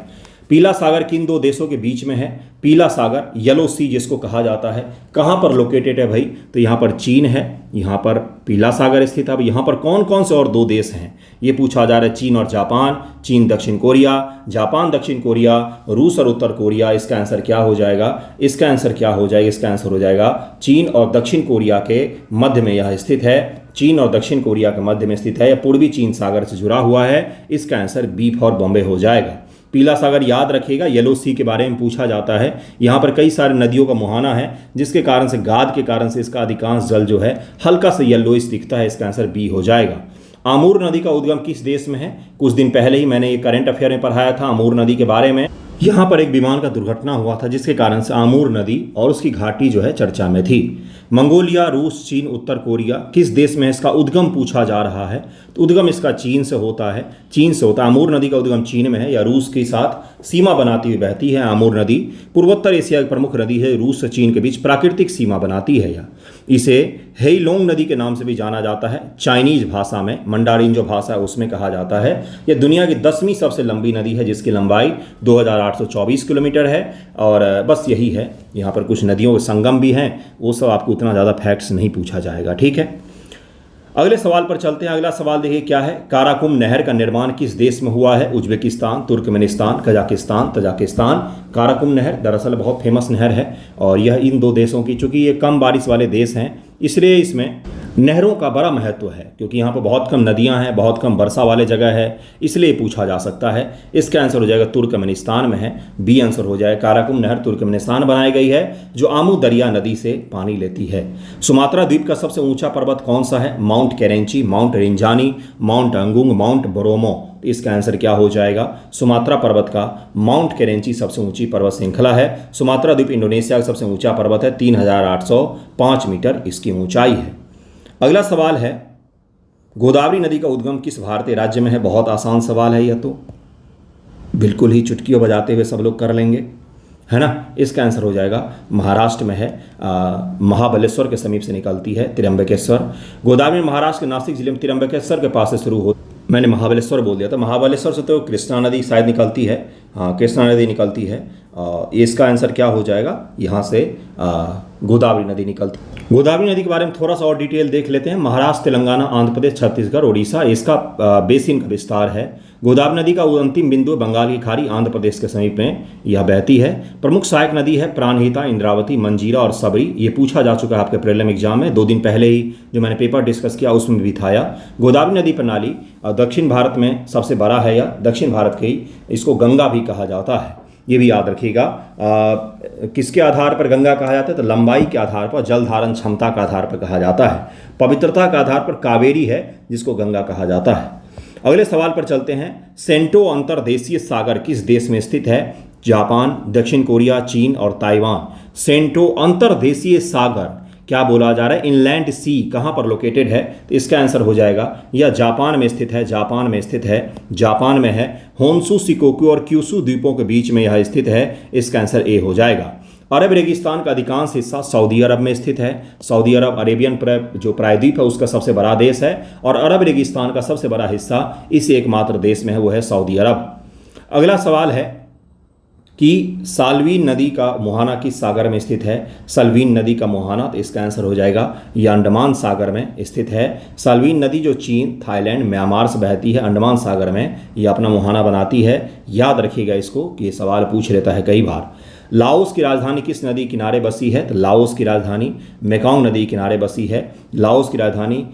पीला सागर किन 2 देशों के बीच में है? पीला सागर, येलो सी जिसको कहा जाता है, कहाँ पर लोकेटेड है भाई? तो यहाँ पर चीन है, यहाँ पर पीला सागर स्थित है। अब यहाँ पर कौन कौन से और 2 देश हैं ये पूछा जा रहा है। चीन और जापान, चीन दक्षिण कोरिया, जापान दक्षिण कोरिया, रूस और उत्तर कोरिया। इसका आंसर क्या हो जाएगा? इसका आंसर क्या हो जाएगा? इसका आंसर हो जाएगा चीन और दक्षिण कोरिया के मध्य में यह स्थित है। चीन और दक्षिण कोरिया के मध्य में स्थित है। यह पूर्वी चीन सागर से जुड़ा हुआ है। इसका आंसर बी फॉर बॉम्बे हो जाएगा। पीला सागर याद रखिएगा, येलो सी के बारे में पूछा जाता है। यहाँ पर कई सारे नदियों का मुहाना है, जिसके कारण से गाद के कारण से इसका अधिकांश जल जो है हल्का सा येलोइश दिखता है। इसका आंसर बी हो जाएगा। आमूर नदी का उद्गम किस देश में है? कुछ दिन पहले ही मैंने ये करंट अफेयर में पढ़ाया था आमूर नदी के बारे में। यहाँ पर एक विमान का दुर्घटना हुआ था, जिसके कारण से आमूर नदी और उसकी घाटी जो है चर्चा में थी। मंगोलिया, रूस, चीन, उत्तर कोरिया किस देश में इसका उद्गम पूछा जा रहा है? तो उद्गम इसका चीन से होता है। चीन से होता है। आमूर नदी का उद्गम चीन में है, या रूस के साथ सीमा बनाती हुई बहती है। आमूर नदी पूर्वोत्तर एशिया की प्रमुख नदी है। रूस से चीन के बीच प्राकृतिक सीमा बनाती है। यह इसे हेइलोंग नदी के नाम से भी जाना जाता है। चाइनीज भाषा में, मंडारिन जो भाषा है उसमें कहा जाता है। यह दुनिया की 10वीं सबसे लंबी नदी है, जिसकी लंबाई 2824 किलोमीटर है। और बस यही है। यहाँ पर कुछ नदियों के संगम भी हैं, वो सब आपको उतना ज़्यादा फैक्ट्स नहीं पूछा जाएगा। ठीक है, अगले सवाल पर चलते हैं। अगला सवाल देखिए क्या है। काराकुम नहर का निर्माण किस देश में हुआ है? Uzbekistan, Turkmenistan, Kazakhstan, Tajikistan. Karakum नहर दरअसल बहुत फेमस नहर है और यह इन 2 देशों की, चूंकि ये कम बारिश वाले देश हैं इसलिए इसमें नहरों का बड़ा महत्व है, क्योंकि यहाँ पर बहुत कम नदियाँ हैं, बहुत कम वर्षा वाले जगह है, इसलिए पूछा जा सकता है। इसका आंसर हो जाएगा तुर्कमेनिस्तान में है। बी आंसर हो जाएगा। काराकुम नहर तुर्कमेनिस्तान बनाई गई है, जो आमू दरिया नदी से पानी लेती है। सुमात्रा द्वीप का सबसे ऊंचा पर्वत कौन सा है? Mount Kerinci, Mount Rinjani, Mount Agung, Mount Bromo. इसका आंसर क्या हो जाएगा? सुमात्रा पर्वत का माउंट केरेंची सबसे ऊंची पर्वत श्रृंखला है। सुमात्रा द्वीप इंडोनेशिया का सबसे ऊंचा पर्वत है, 3805 मीटर इसकी ऊंचाई है। अगला सवाल है, गोदावरी नदी का उद्गम किस भारतीय राज्य में है? बहुत आसान सवाल है यह, तो बिल्कुल ही चुटकियों बजाते हुए सब लोग कर लेंगे, है ना। इसका आंसर हो जाएगा महाराष्ट्र में है। महाबलेश्वर के समीप से निकलती है, त्र्यंबकेश्वर। गोदावरी महाराष्ट्र के नासिक जिले में त्र्यंबकेश्वर के पास से शुरू हो, मैंने महाबलेश्वर बोल दिया था। महाबलेश्वर से तो कृष्णा नदी शायद निकलती है। हाँ, कृष्णा नदी निकलती है। इसका आंसर क्या हो जाएगा? यहाँ से गोदावरी नदी निकलती है। गोदावरी नदी के बारे में थोड़ा सा और डिटेल देख लेते हैं। महाराष्ट्र, तेलंगाना, आंध्र प्रदेश, छत्तीसगढ़, उड़ीसा इसका बेसिन का विस्तार है। गोदावरी नदी का अंतिम बिंदु बंगाल की खाड़ी, आंध्र प्रदेश के समीप में यह बहती है। प्रमुख सहायक नदी है प्राणहिता, इंद्रावती, मंजीरा और सबरी। ये पूछा जा चुका है आपके प्रीलिम एग्जाम में। 2 दिन पहले ही जो मैंने पेपर डिस्कस किया उसमें भी था। गोदावरी नदी प्रणाली दक्षिण भारत में सबसे बड़ा है, या दक्षिण भारत के ही इसको गंगा भी कहा जाता है। ये भी याद रखिएगा। किसके आधार पर गंगा कहा जाता है? तो लंबाई के आधार पर, जल धारण क्षमता के आधार पर कहा जाता है। पवित्रता के आधार पर कावेरी है जिसको गंगा कहा जाता है। अगले सवाल पर चलते हैं। सेंटो अंतर्देशीय सागर किस देश में स्थित है? जापान, दक्षिण कोरिया, चीन और ताइवान। सेंटो अंतर्देशीय सागर क्या बोला जा रहा है? इनलैंड सी कहाँ पर लोकेटेड है? तो इसका आंसर हो जाएगा यह जापान में स्थित है। जापान में स्थित है, जापान में है। होन्शु, शिकोकू और क्यूशु द्वीपों के बीच में यह स्थित है। इसका आंसर ए हो जाएगा। अरब रेगिस्तान का अधिकांश हिस्सा सऊदी अरब में स्थित है। सऊदी अरब अरेबियन जो प्रायद्वीप है उसका सबसे बड़ा देश है और अरब रेगिस्तान का सबसे बड़ा हिस्सा इस एकमात्र देश में है, वो है सऊदी अरब। अगला सवाल है कि साल्वीन नदी का मुहाना किस सागर में स्थित है? साल्वीन नदी का मुहाना, तो इसका आंसर हो जाएगा यह अंडमान सागर में स्थित है। साल्वीन नदी जो चीन, थाईलैंड, म्यांमार से बहती है, अंडमान सागर में यह अपना मुहाना बनाती है। याद रखिएगा इसको कि ये सवाल पूछ लेता है कई बार। लाओस की राजधानी किस नदी किनारे बसी है? तो लाओस की राजधानी मेकांग नदी किनारे बसी है। लाओस की राजधानी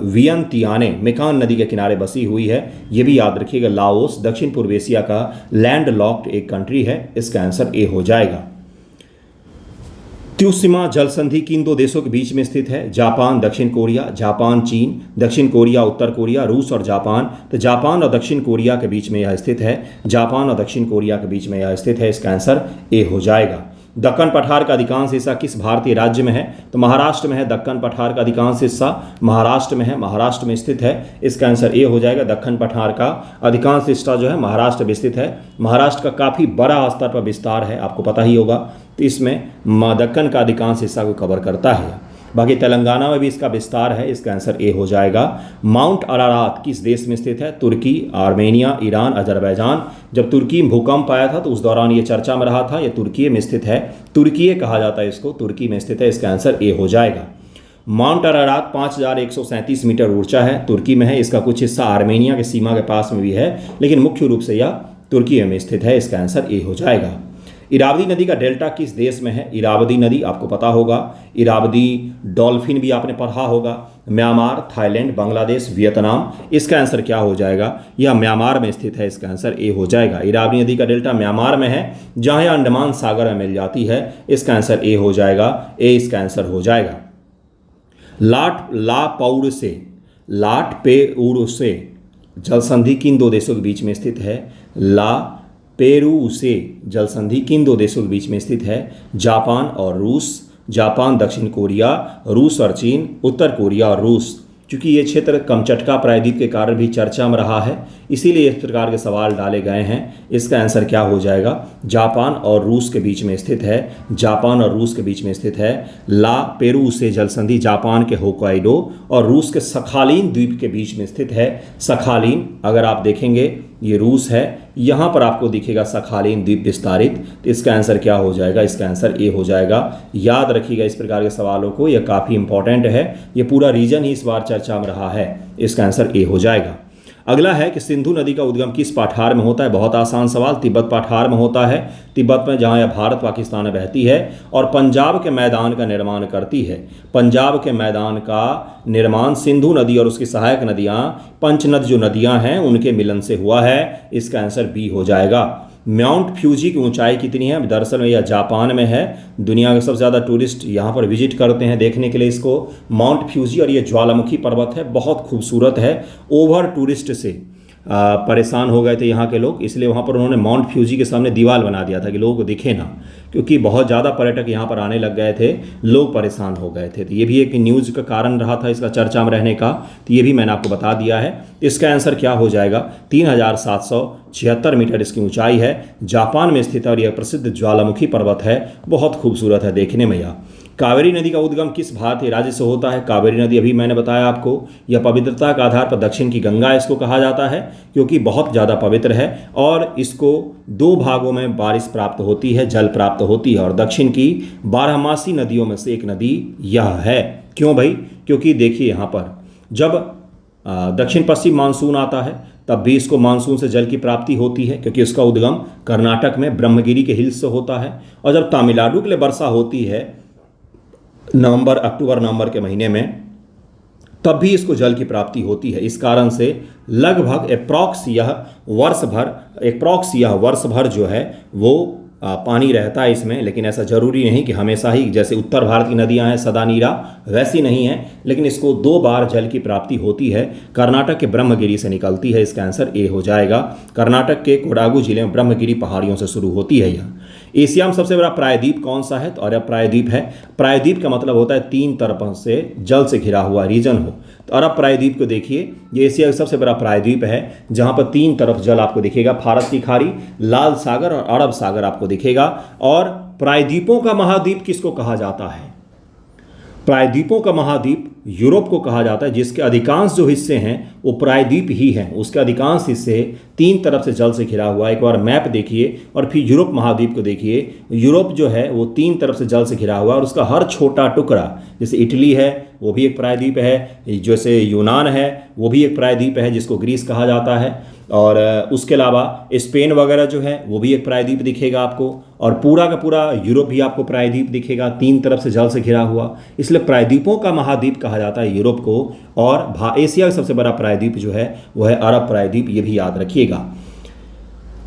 वियंतियाने मेकांग नदी के किनारे बसी हुई है। ये भी याद रखिएगा। लाओस दक्षिण पूर्व एशिया का लैंड लॉक्ड एक कंट्री है। इसका आंसर ए हो जाएगा। त्सुशिमा जल संधि किन दो देशों के बीच में स्थित है? जापान, दक्षिण कोरिया। जापान, चीन। दक्षिण कोरिया, उत्तर कोरिया। रूस और जापान। तो जापान और दक्षिण कोरिया के बीच में यह स्थित है। जापान और दक्षिण कोरिया के बीच में यह स्थित है। इसका आंसर ए हो जाएगा। दक्कन पठार का अधिकांश हिस्सा किस भारतीय राज्य में है? तो महाराष्ट्र में है। दक्कन पठार का अधिकांश हिस्सा महाराष्ट्र में है, महाराष्ट्र में स्थित है। इसका आंसर ए हो जाएगा। दक्कन पठार का अधिकांश हिस्सा जो है महाराष्ट्र में स्थित है। महाराष्ट्र का काफ़ी बड़ा स्तर पर विस्तार है, आपको पता ही होगा। तो इसमें दक्कन का अधिकांश हिस्सा को कवर करता है। बाकी तेलंगाना में भी इसका विस्तार है। इसका आंसर ए हो जाएगा। माउंट अरारात किस देश में स्थित है? तुर्की, आर्मेनिया, ईरान, अजरबैजान। जब तुर्की में भूकंप आया था तो उस दौरान ये चर्चा में रहा था। ये तुर्की में स्थित है, तुर्की कहा जाता है इसको, तुर्की में स्थित है। इसका आंसर ए हो जाएगा। माउंट अरारात 5137 मीटर ऊंचा है, तुर्की में है। इसका कुछ हिस्सा आर्मेनिया के सीमा के पास में भी है, लेकिन मुख्य रूप से यह तुर्की में स्थित है। इसका आंसर ए हो जाएगा। इरावदी नदी का डेल्टा किस देश में है? इरावदी नदी आपको पता होगा। इरावदी डॉल्फिन भी आपने पढ़ा होगा। Myanmar, Thailand, Bangladesh, Vietnam. इसका आंसर क्या हो जाएगा? यह म्यांमार में स्थित है। इसका आंसर ए हो जाएगा। इरावदी नदी का डेल्टा म्यांमार में है, जहाँ यह अंडमान सागर में मिल जाती है। इसका आंसर ए हो जाएगा। ए इसका आंसर हो जाएगा। लाट पेउर से जल संधि किन दो देशों के बीच में स्थित है? पेरू से जल संधि किन दो देशों के बीच में स्थित है? जापान और रूस। जापान, दक्षिण कोरिया। रूस और चीन। उत्तर कोरिया और रूस। चूँकि ये क्षेत्र कमचटका प्रायद्वीप के कारण भी चर्चा में रहा है, इसीलिए इस प्रकार के सवाल डाले गए हैं। इसका आंसर क्या हो जाएगा? जापान और रूस के बीच में स्थित है। जापान और रूस के बीच में स्थित है। पेरू से जल संधि जापान के होक्काइडो और रूस के सखालिन द्वीप के बीच में स्थित है। सखालिन अगर आप देखेंगे ये रूस है, यहाँ पर आपको दिखेगा सखालिन द्वीप विस्तारित। तो इसका आंसर क्या हो जाएगा? इसका आंसर ए हो जाएगा। याद रखिएगा इस प्रकार के सवालों को, यह काफ़ी इंपॉर्टेंट है। ये पूरा रीजन ही इस बार चर्चा में रहा है। इसका आंसर ए हो जाएगा। अगला है कि सिंधु नदी का उद्गम किस पठार में होता है? बहुत आसान सवाल। तिब्बत पठार में होता है। तिब्बत में, जहाँ यह भारत पाकिस्तान में बहती है और पंजाब के मैदान का निर्माण करती है। पंजाब के मैदान का निर्माण सिंधु नदी और उसकी सहायक नदियाँ पंचनद जो नदियाँ हैं उनके मिलन से हुआ है। इसका आंसर बी हो जाएगा। माउंट फ्यूजी की ऊंचाई कितनी है? दरअसल में यह जापान में है। दुनिया के सबसे ज़्यादा टूरिस्ट यहाँ पर विजिट करते हैं देखने के लिए इसको, माउंट फ्यूजी। और ये ज्वालामुखी पर्वत है, बहुत खूबसूरत है। ओवर टूरिस्ट से परेशान हो गए थे यहाँ के लोग, इसलिए वहाँ पर उन्होंने माउंट फ्यूजी के सामने दीवार बना दिया था कि लोगों को दिखे ना, क्योंकि बहुत ज़्यादा पर्यटक यहाँ पर आने लग गए थे, लोग परेशान हो गए थे। तो ये भी एक न्यूज़ का कारण रहा था इसका चर्चा में रहने का। तो ये भी मैंने आपको बता दिया है। इसका आंसर क्या हो जाएगा? 3776 मीटर इसकी ऊंचाई है। जापान में स्थित है और यह प्रसिद्ध ज्वालामुखी पर्वत है, बहुत खूबसूरत है देखने में यह। कावेरी नदी का उद्गम किस भारतीय राज्य से होता है? कावेरी नदी अभी मैंने बताया आपको, यह पवित्रता के आधार पर दक्षिण की गंगा इसको कहा जाता है, क्योंकि बहुत ज़्यादा पवित्र है और इसको दो भागों में बारिश प्राप्त होती है, जल प्राप्त होती है। और दक्षिण की 12मासी नदियों में से एक नदी यह है। क्यों भाई? क्योंकि देखिए यहाँ पर जब दक्षिण पश्चिम मानसून आता है तब भी इसको मानसून से जल की प्राप्ति होती है, क्योंकि उसका उद्गम कर्नाटक में ब्रह्मगिरी के हिल्स से होता है। और जब तमिलनाडु के लिए वर्षा होती है अक्टूबर नवंबर के महीने में, तब भी इसको जल की प्राप्ति होती है। इस कारण से लगभग अप्रॉक्स यह वर्ष भर जो है वो पानी रहता है इसमें, लेकिन ऐसा ज़रूरी नहीं कि हमेशा ही जैसे उत्तर भारत की नदियां हैं सदा नीरा, वैसी नहीं है, लेकिन इसको 2 बार जल की प्राप्ति होती है। कर्नाटक के ब्रह्मगिरी से निकलती है, इसका आंसर ए हो जाएगा। कर्नाटक के कोडागु जिले में ब्रह्मगिरी पहाड़ियों से शुरू होती है यह। एशिया में सबसे बड़ा प्रायद्वीप कौन सा है? तो अरब प्रायद्वीप है। प्रायद्वीप का मतलब होता है 3 तरफ से जल से घिरा हुआ रीजन हो। तो अरब प्रायद्वीप को देखिए, ये एशिया का सबसे बड़ा प्रायद्वीप है जहां पर 3 तरफ जल आपको दिखेगा, फारस की खाड़ी, लाल सागर और अरब सागर आपको दिखेगा। और प्रायद्वीपों का महाद्वीप किसको कहा जाता है? प्रायद्वीपों का महाद्वीप यूरोप को कहा जाता है, जिसके अधिकांश जो हिस्से हैं वो प्रायद्वीप ही हैं। उसके अधिकांश हिस्से 3 तरफ से जल से घिरा हुआ है। एक बार मैप देखिए और फिर यूरोप महाद्वीप को देखिए। यूरोप जो है वो 3 तरफ से जल से घिरा हुआ है और उसका हर छोटा टुकड़ा, जैसे इटली है वो भी एक प्रायद्वीप है, जैसे यूनान है वो भी एक प्रायद्वीप है जिसको ग्रीस कहा जाता है, और उसके अलावा स्पेन वगैरह जो है वो भी एक प्रायद्वीप दिखेगा आपको, और पूरा का पूरा यूरोप भी आपको प्रायद्वीप दिखेगा 3 तरफ से जल से घिरा हुआ। इसलिए प्रायद्वीपों का महाद्वीप कहा जाता है यूरोप को। और एशिया का सबसे बड़ा प्रायद्वीप जो है वो है अरब प्रायद्वीप, ये भी याद रखिएगा।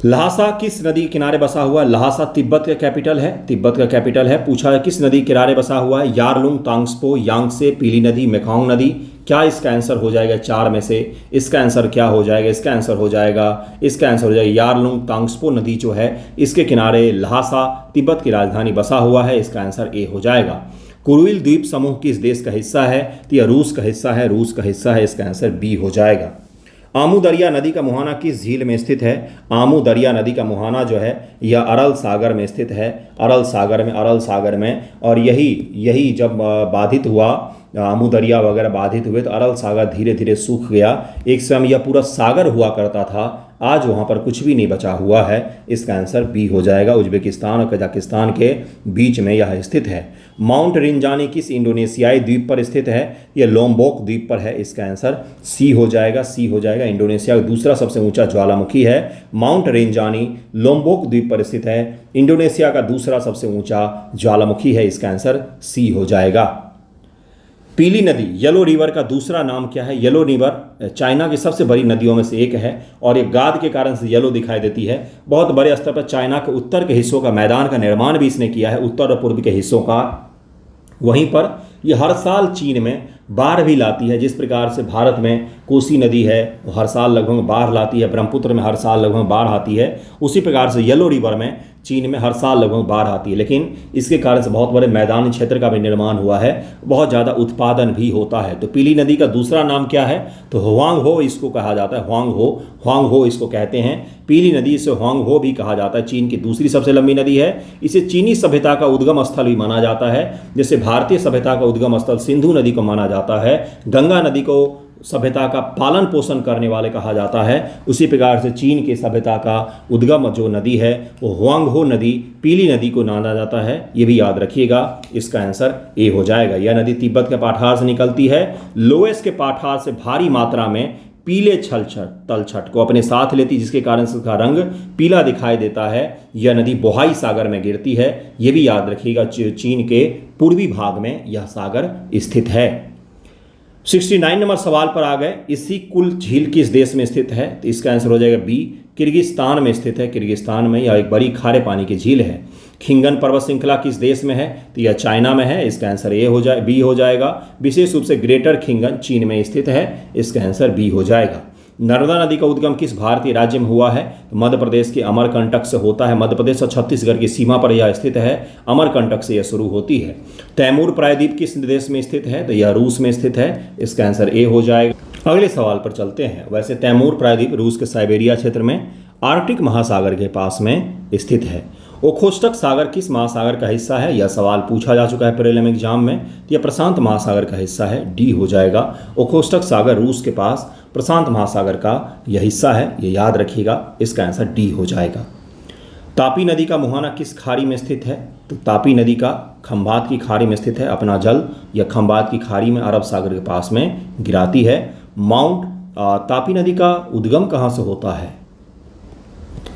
लहासा किस नदी के किनारे बसा हुआ है? लहासा तिब्बत का कैपिटल है, तिब्बत का कैपिटल है। पूछा है किस नदी के किनारे बसा हुआ है? यारलुंग, तांग्सपो, यांगसे, पीली नदी, मेकॉन्ग नदी। क्या इसका आंसर हो जाएगा 4 में से? इसका आंसर क्या हो जाएगा? इसका आंसर हो जाएगा यारलुंग तांग्सपो नदी जो है इसके किनारे लहासा तिब्बत की राजधानी बसा हुआ है। इसका आंसर ए हो जाएगा। कुरिल द्वीप समूह किस देश का हिस्सा है? तो यह रूस का हिस्सा है, रूस का हिस्सा है। इसका आंसर बी हो जाएगा। आमू दरिया नदी का मुहाना किस झील में स्थित है? आमू दरिया नदी का मुहाना जो है यह अरल सागर में स्थित है, अरल सागर में। और यही जब बाधित हुआ, आमू दरिया वगैरह बाधित हुए तो अरल सागर धीरे धीरे सूख गया। एक समय यह पूरा सागर हुआ करता था, आज वहाँ पर कुछ भी नहीं बचा हुआ है। इसका आंसर बी हो जाएगा। उज्बेकिस्तान और कजाकिस्तान के बीच में यह स्थित है। माउंट रिंजानी किस इंडोनेशियाई द्वीप पर स्थित है? यह लोम्बोक द्वीप पर है। इसका आंसर सी हो जाएगा। इंडोनेशिया का दूसरा सबसे ऊंचा ज्वालामुखी है माउंट रिंजानी, लोम्बोक द्वीप पर स्थित है। इंडोनेशिया का दूसरा सबसे ऊंचा ज्वालामुखी है। इसका आंसर सी हो जाएगा। पीली नदी, येलो रिवर का दूसरा नाम क्या है? येलो रिवर चाइना की सबसे बड़ी नदियों में से एक है और ये गाद के कारण से येलो दिखाई देती है। बहुत बड़े स्तर पर चाइना के उत्तर के हिस्सों का मैदान का निर्माण भी इसने किया है, उत्तर और पूर्व के हिस्सों का। वहीं पर यह हर साल चीन में बाढ़ भी लाती है। जिस प्रकार से भारत में कोसी नदी है वो हर साल लगभग बाढ़ लाती है, ब्रह्मपुत्र में हर साल लगभग बाढ़ आती है, उसी प्रकार से येलो रिवर में चीन में हर साल लगभग बाढ़ आती है। लेकिन इसके कारण से बहुत बड़े मैदानी क्षेत्र का भी निर्माण हुआ है, बहुत ज़्यादा उत्पादन भी होता है। तो पीली नदी का दूसरा नाम क्या है? तो हुआंगहो इसको कहा जाता है, हुआंगहो इसको कहते हैं। पीली नदी से हुआंगहो भी कहा जाता है। चीन की दूसरी सबसे लंबी नदी है। इसे चीनी सभ्यता का उद्गम स्थल भी माना जाता है। जैसे भारतीय सभ्यता का उद्गम स्थल सिंधु नदी को माना जाता है, गंगा नदी को सभ्यता का पालन पोषण करने वाले कहा जाता है, उसी प्रकार से चीन की सभ्यता का उद्गम जो नदी है वो हुआंगहो नदी, पीली नदी को माना जाता है। ये भी याद रखिएगा। इसका आंसर ए हो जाएगा। यह नदी तिब्बत के पठार से निकलती है। लोएस के पठार से भारी मात्रा में पीले तलछट को अपने साथ लेती, जिसके कारण से उसका रंग पीला दिखाई देता है। यह नदी बोहाई सागर में गिरती है। यह भी याद रखिएगा। चीन के पूर्वी भाग में यह सागर स्थित है। 69 नंबर सवाल पर आ गए। इसी कुल झील किस देश में स्थित है? तो इसका आंसर हो जाएगा बी, किर्गिस्तान में स्थित है। किर्गिस्तान में यह एक बड़ी खारे पानी की झील है। खिंगन पर्वत श्रृंखला किस देश में है? तो यह चाइना में है। इसका आंसर बी हो जाएगा। विशेष रूप से ग्रेटर खिंगन चीन में स्थित है। इसका आंसर बी हो जाएगा। नर्मदा नदी का उद्गम किस भारतीय राज्य में हुआ है? तो मध्य प्रदेश के अमरकंटक से होता है। मध्य प्रदेश और छत्तीसगढ़ की सीमा पर यह स्थित है। अमरकंटक से यह शुरू होती है। तैमूर प्रायद्वीप किस देश में स्थित है? तो यह रूस में स्थित है। इसका आंसर ए हो जाएगा। अगले सवाल पर चलते हैं। वैसे तैमूर प्रायद्वीप रूस के साइबेरिया क्षेत्र में आर्कटिक महासागर के पास में स्थित है। ओखोस्टक सागर किस महासागर का हिस्सा है? यह सवाल पूछा जा चुका है प्रीलिम एग्जाम में। तो यह प्रशांत महासागर का हिस्सा है। डी हो जाएगा। ओखोस्टक सागर रूस के पास प्रशांत महासागर का यह हिस्सा है, ये याद रखिएगा। इसका आंसर डी हो जाएगा। तापी नदी का मुहाना किस खाड़ी में स्थित है? तो तापी नदी का खंभात की खाड़ी में स्थित है। अपना जल यह खंभात की खाड़ी में अरब सागर के पास में गिराती है। तापी नदी का उद्गम कहाँ से होता है?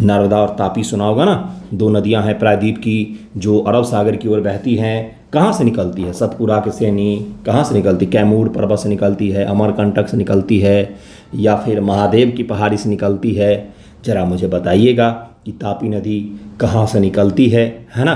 नर्मदा और तापी सुना होगा ना, 2 नदियां हैं प्रायद्वीप की जो अरब सागर की ओर बहती हैं। कहाँ से निकलती है? सतपुरा के सेनी कहाँ से निकलती? कैमूर पर्वत से निकलती है, अमरकंटक से निकलती है, या फिर महादेव की पहाड़ी से निकलती है? जरा मुझे बताइएगा। कि तापी नदी कहाँ से निकलती है ना।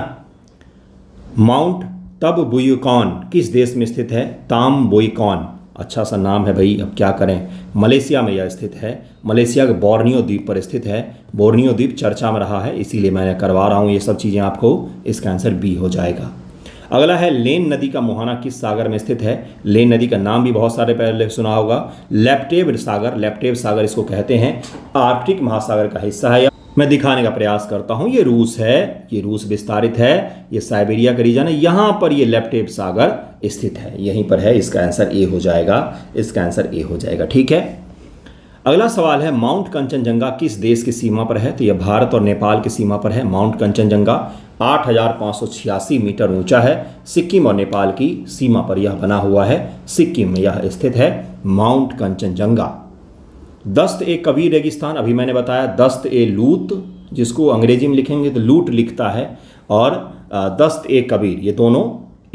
माउंट तबबुयुकॉन किस देश में स्थित है? ताम्बुयुकॉन, अच्छा सा नाम है भाई, अब क्या करें। मलेशिया में यह स्थित है, मलेशिया के बोर्नियो द्वीप पर स्थित है। बोर्नियो द्वीप चर्चा में रहा है, इसीलिए मैं करवा रहा हूँ ये सब चीज़ें आपको। इसका आंसर बी हो जाएगा। अगला है लेन नदी का मुहाना किस सागर में स्थित है? लेन नदी का नाम भी बहुत सारे पहले सुना होगा, लेप्टेव सागर। लेप्टेव सागर इसको कहते हैं, आर्कटिक महासागर का हिस्सा है। मैं दिखाने का प्रयास करता हूं, ये रूस है, ये रूस विस्तारित है, ये साइबेरिया का रीजन है, यहां पर ये लेप्टेव सागर स्थित है, यहीं पर है। इसका आंसर ए हो जाएगा, इसका आंसर ए हो जाएगा। ठीक है, अगला सवाल है माउंट कंचनजंगा किस देश की सीमा पर है? तो यह भारत और नेपाल की सीमा पर है। माउंट कंचनजंगा 8,586 मीटर ऊंचा है, सिक्किम और नेपाल की सीमा पर यह बना हुआ है, सिक्किम में यह स्थित है माउंट कंचनजंगा। दस्त ए कबीर रेगिस्तान, अभी मैंने बताया दस्त ए लूत, जिसको अंग्रेजी में लिखेंगे तो लूट लिखता है, और दस्त ए कबीर, ये दोनों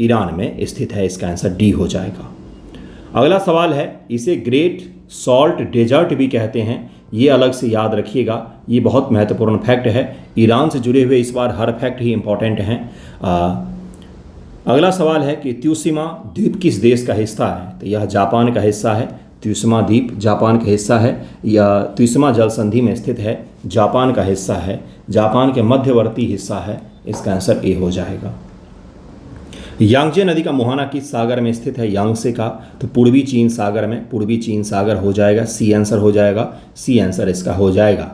ईरान में स्थित है। इसका आंसर डी हो जाएगा। अगला सवाल है, इसे ग्रेट सॉल्ट डेजर्ट भी कहते हैं, ये अलग से याद रखिएगा, ये बहुत महत्वपूर्ण फैक्ट है। ईरान से जुड़े हुए इस बार हर फैक्ट ही इंपॉर्टेंट हैं। अगला सवाल है कि त्यूशिमा द्वीप किस देश का हिस्सा है? तो यह जापान का हिस्सा है। त्यूशिमा द्वीप जापान का हिस्सा है, या त्यूशिमा जल संधि में स्थित है, जापान का हिस्सा है, जापान के मध्यवर्ती हिस्सा है। इसका आंसर ए हो जाएगा। यांगजे नदी का मुहाना किस सागर में स्थित है? यांगसे का, तो पूर्वी चीन सागर में, पूर्वी चीन सागर हो जाएगा, सी आंसर हो जाएगा, सी आंसर इसका हो जाएगा।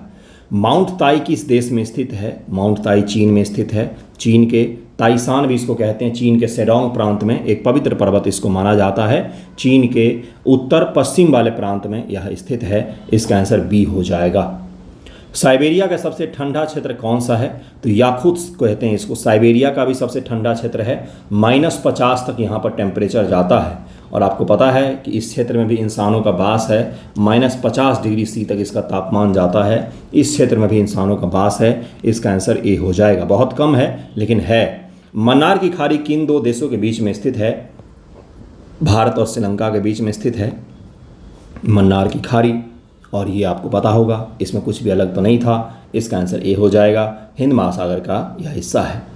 माउंट ताई किस देश में स्थित है? माउंट ताई चीन में स्थित है, चीन के ताइसान भी इसको कहते हैं, चीन के सेडोंग प्रांत में एक पवित्र पर्वत इसको माना जाता है, चीन के उत्तर पश्चिम वाले प्रांत में यह स्थित है। इसका आंसर बी हो जाएगा। साइबेरिया का सबसे ठंडा क्षेत्र कौन सा है? तो याकुत्स्क कहते हैं इसको, साइबेरिया का भी सबसे ठंडा क्षेत्र है, -50 तक यहाँ पर टेम्परेचर जाता है। और आपको पता है कि इस क्षेत्र में भी इंसानों का वास है, -50 डिग्री सी तक इसका तापमान जाता है, इस क्षेत्र में भी इंसानों का वास है। इसका आंसर ए हो जाएगा। बहुत कम है लेकिन है। मन्नार की खाड़ी किन दो देशों के बीच में स्थित है? भारत और श्रीलंका के बीच में स्थित है मन्नार की खाड़ी, और ये आपको पता होगा, इसमें कुछ भी अलग तो नहीं था। इसका आंसर ए हो जाएगा, हिंद महासागर का यह हिस्सा है।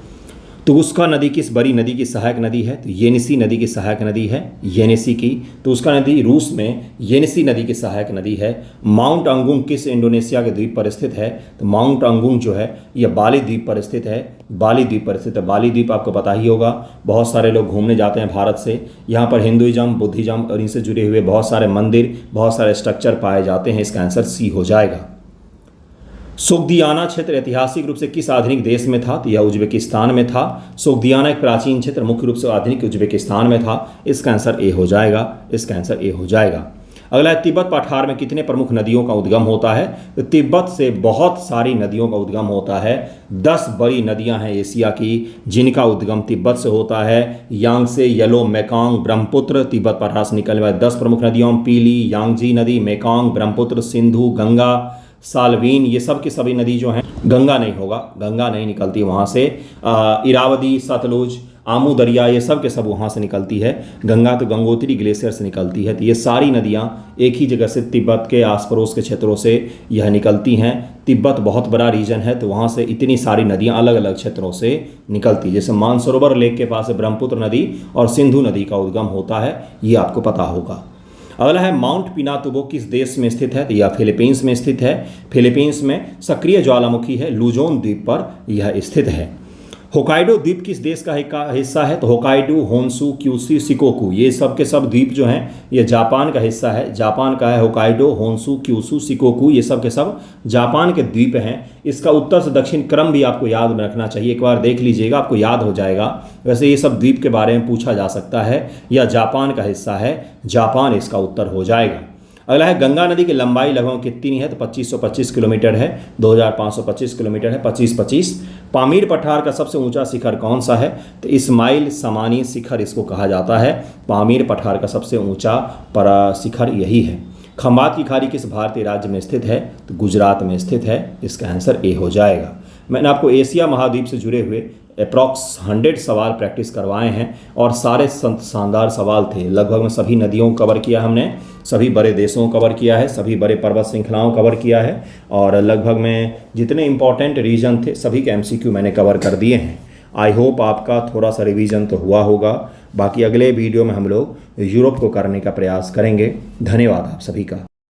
तुगुस्का नदी किस बड़ी नदी की सहायक नदी है? तो येनिसी नदी की सहायक नदी है, येनिसी की। तुगुस्का नदी रूस में येनिसी नदी की सहायक नदी है। माउंट अंगुंग किस इंडोनेशिया के द्वीप पर स्थित है? तो माउंट अंगुंग जो है यह बाली द्वीप पर स्थित है, बाली द्वीप पर स्थित है। बाली द्वीप आपको पता ही होगा, बहुत सारे लोग घूमने जाते हैं भारत से, यहाँ पर हिंदुइज्म, बुद्धिज्म और इनसे जुड़े हुए बहुत सारे मंदिर, बहुत सारे स्ट्रक्चर पाए जाते हैं। इसका आंसर सी हो जाएगा। सोग्दियाना क्षेत्र ऐतिहासिक रूप से किस आधुनिक देश में था? तो यह उज्बेकिस्तान में था। सोग्दियाना एक प्राचीन क्षेत्र मुख्य रूप से आधुनिक उज्बेकिस्तान में था। इसका आंसर ए हो जाएगा, इसका आंसर ए हो जाएगा। अगला है, तिब्बत पठार में कितने प्रमुख नदियों का उद्गम होता है? तो तिब्बत से बहुत सारी नदियों का उद्गम होता है। 10 बड़ी नदियां हैं एशिया की जिनका उद्गम तिब्बत से होता है। यांगसे, येलो, मेकांग, ब्रह्मपुत्र तिब्बत पठार से निकलने वाली 10 प्रमुख नदियों, पीली, यांगजी नदी, मेकांग, ब्रह्मपुत्र, सिंधु, गंगा, साल्वीन, ये सब की सभी नदी जो हैं, गंगा नहीं होगा, गंगा नहीं निकलती वहाँ से। इरावदी, सतलुज, आमू दरिया, ये सब के सब वहाँ से निकलती है। गंगा तो गंगोत्री ग्लेशियर से निकलती है। तो ये सारी नदियाँ एक ही जगह से तिब्बत के आस पड़ोस के क्षेत्रों से यह निकलती हैं। तिब्बत बहुत बड़ा रीजन है, तो वहाँ से इतनी सारी नदियाँ अलग अलग क्षेत्रों से निकलती है। जैसे मानसरोवर लेक के पास ब्रह्मपुत्र नदी और सिंधु नदी का उद्गम होता है, ये आपको पता होगा। अगला है, माउंट पिनातुबो किस देश में स्थित है? तो यह फिलीपींस में स्थित है। फिलीपींस में सक्रिय ज्वालामुखी है, लुजोन द्वीप पर यह स्थित है। होकाइडो द्वीप किस देश का हिस्सा है? तो होकाइडो, होन्शु, क्यूशू, शिकोकू, ये सब के सब द्वीप जो हैं ये जापान का हिस्सा है, जापान का है। होकाइडो, होन्शु, क्यूशू, शिकोकू, ये सब के सब जापान के द्वीप हैं। इसका उत्तर से दक्षिण क्रम भी आपको याद में रखना चाहिए, एक बार देख लीजिएगा, आपको याद हो जाएगा। वैसे ये सब द्वीप के बारे में पूछा जा सकता है। यह जापान का हिस्सा है, जापान इसका उत्तर हो जाएगा। अगला है, गंगा नदी की लंबाई लगभग कितनी है? तो 2525 किलोमीटर है, 2525 किलोमीटर है, 2525। पामीर पठार का सबसे ऊंचा शिखर कौन सा है? तो इस्माइल समानी शिखर इसको कहा जाता है। पामीर पठार का सबसे ऊंचा शिखर यही है। खंबात की खाड़ी किस भारतीय राज्य में स्थित है? तो गुजरात में स्थित है। इसका आंसर ए हो जाएगा। मैंने आपको एशिया महाद्वीप से जुड़े हुए अप्रॉक्स 100 सवाल प्रैक्टिस करवाए हैं और सारे शानदार सवाल थे। लगभग में सभी नदियों को कवर किया हमने, सभी बड़े देशों को कवर किया है, सभी बड़े पर्वत श्रृंखलाओं को कवर किया है और लगभग में जितने इंपॉर्टेंट रीजन थे सभी के MCQ मैंने कवर कर दिए हैं। आई होप आपका थोड़ा सा रिवीजन तो हुआ होगा। बाकी अगले वीडियो में हम लोग यूरोप को करने का प्रयास करेंगे। धन्यवाद आप सभी का।